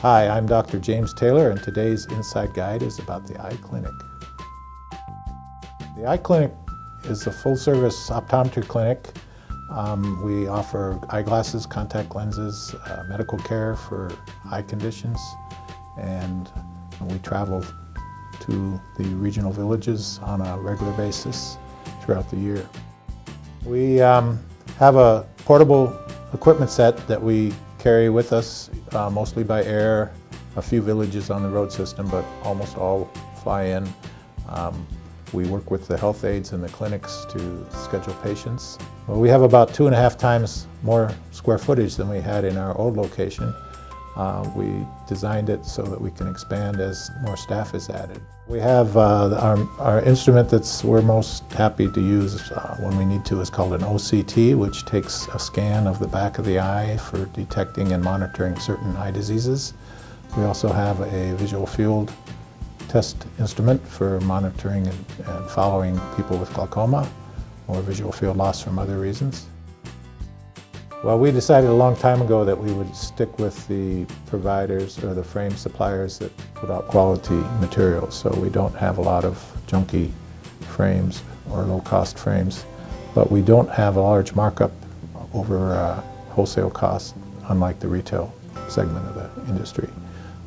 Hi, I'm Dr. James Taylor, and today's Inside Guide is about the Eye Clinic. The Eye Clinic is a full-service optometry clinic. We offer eyeglasses, contact lenses, medical care for eye conditions, and we travel to the regional villages on a regular basis throughout the year. We have a portable equipment set that we carry with us, mostly by air, a few villages on the road system, but almost all fly in. We work with the health aides and the clinics to schedule patients. Well, we have about 2.5 times more square footage than we had in our old location. We designed it so that we can expand as more staff is added. We have our instrument that we're most happy to use when we need to is called an OCT, which takes a scan of the back of the eye for detecting and monitoring certain eye diseases. We also have a visual field test instrument for monitoring and following people with glaucoma or visual field loss from other reasons. Well, we decided a long time ago that we would stick with the providers or the frame suppliers that put out quality materials. So we don't have a lot of junky frames or low-cost frames, but we don't have a large markup over wholesale costs, unlike the retail segment of the industry.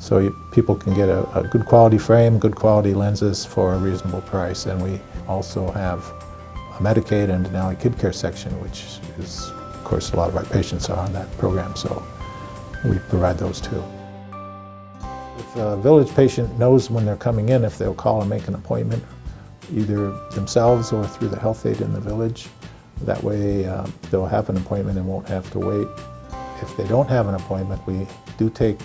So people can get a good quality frame, good quality lenses for a reasonable price. And we also have a Medicaid and Denali Kid Care section, which is, of course, a lot of our patients are on that program, so we provide those too. If a village patient knows when they're coming in, if they'll call and make an appointment, either themselves or through the health aide in the village, that way they'll have an appointment and won't have to wait. If they don't have an appointment, we do take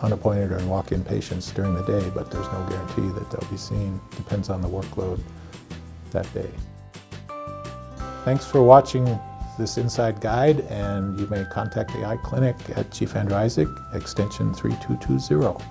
unappointed or walk-in patients during the day, but there's no guarantee that they'll be seen. Depends on the workload that day. Thanks for watching this Inside Guide, and you may contact the Eye Clinic at Chief Andrew Isaac, extension 3220.